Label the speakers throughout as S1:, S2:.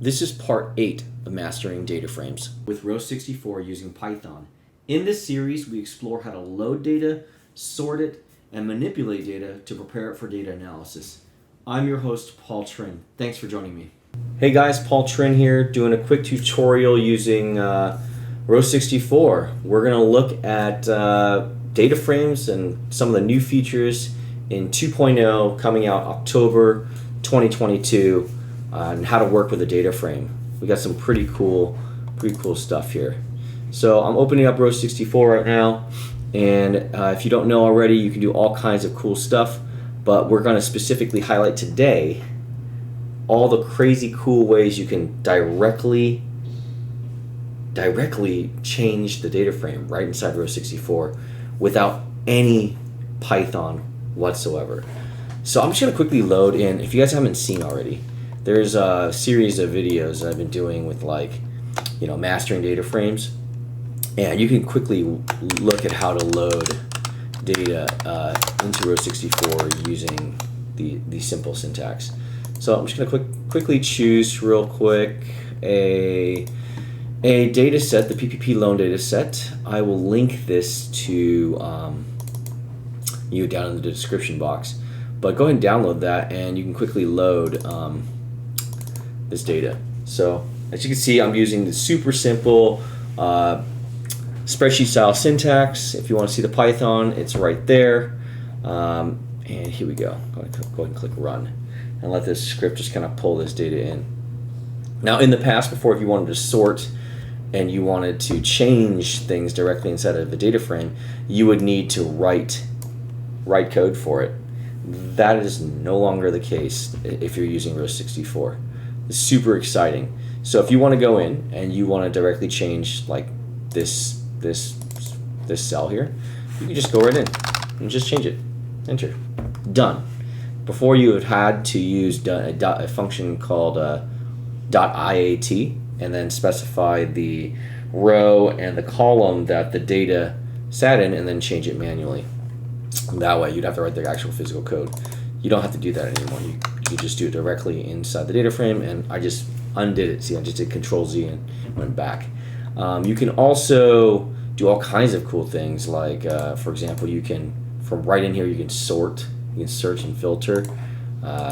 S1: This is part 8 of mastering data frames with row 64 using Python. In this series, we explore how to load data, sort it, and manipulate data to prepare it for data analysis. I'm your host, Paul Trin. Thanks for joining me. Hey guys, Paul Trin here, doing a quick tutorial using row 64. We're going to look at data frames and some of the new features in 2.0 coming out October 2022. And how to work with a data frame. We got some pretty cool stuff here. So I'm opening up row 64 right now, and if you don't know already, you can do all kinds of cool stuff, but we're going to specifically highlight today all the crazy cool ways you can directly change the data frame right inside row 64 without any Python whatsoever. So I'm just going to quickly load in, if you guys haven't seen already, there's a series of videos I've been doing with mastering data frames, and you can quickly look at how to load data into row 64 using the simple syntax. So I'm just going to quickly choose real quick a data set, the PPP loan data set. I will link this to you down in the description box, but go ahead and download that and you can quickly load this data. So as you can see, I'm using the super simple spreadsheet style syntax. If you want to see the Python, it's right there. And here we go. I'm going to go ahead and click run and let this script just kind of pull this data in. Now in the past, before, if you wanted to sort and you wanted to change things directly inside of the data frame, you would need to write code for it. That is no longer the case if you're using row 64. Super exciting. So if you want to go in and you want to directly change like this cell here, you can just go right in and just change it. Enter. Done. Before, you had to use a function called .iat and then specify the row and the column that the data sat in and then change it manually. That way you'd have to write the actual physical code. You don't have to do that anymore. You just do it directly inside the data frame, and I just undid it. See, I just did Control-Z and went back. You can also do all kinds of cool things, like for example, you can, from right in here, you can sort, you can search and filter.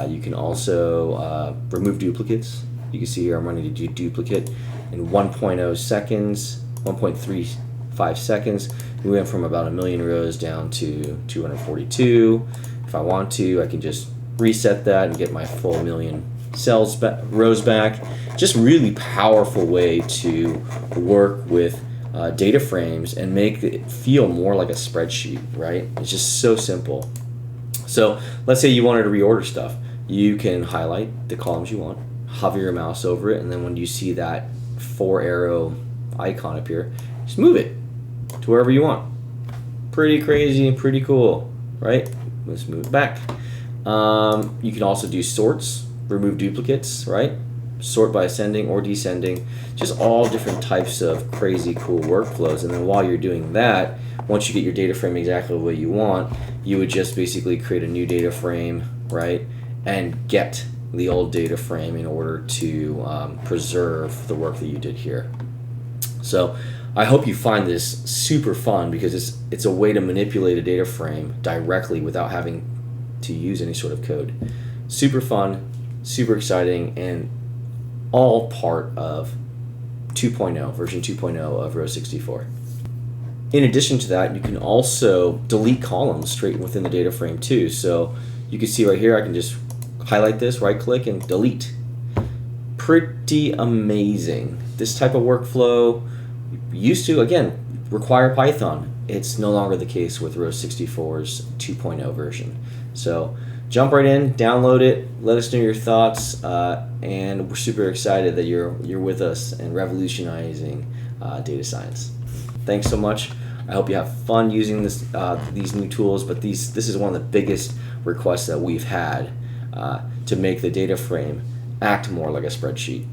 S1: You can also remove duplicates. You can see here I'm running a duplicate in 1.0 seconds, 1.35 seconds. We went from about 1 million rows down to 242. If I want to, I can just reset that and get my full 1 million rows back. Just really powerful way to work with data frames and make it feel more like a spreadsheet, right? It's just so simple. So let's say you wanted to reorder stuff. You can highlight the columns you want, hover your mouse over it, and then when you see that 4 arrow icon up here, just move it to wherever you want. Pretty crazy and pretty cool, right? Let's move it back. You can also do sorts, remove duplicates, right? Sort by ascending or descending, just all different types of crazy cool workflows. And then while you're doing that, once you get your data frame exactly the way you want, you would just basically create a new data frame, right? And get the old data frame in order to preserve the work that you did here. So I hope you find this super fun, because it's a way to manipulate a data frame directly without having to use any sort of code. Super fun, super exciting, and all part of 2.0, version 2.0 of row 64. In addition to that, you can also delete columns straight within the data frame too. So you can see right here, I can just highlight this, right click, and delete. Pretty amazing. This type of workflow used to, again, require Python. It's no longer the case with row 64's 2.0 version. So jump right in, download it, let us know your thoughts, and we're super excited that you're with us and revolutionizing data science. Thanks so much. I hope you have fun using these new tools, but this is one of the biggest requests that we've had to make the data frame act more like a spreadsheet.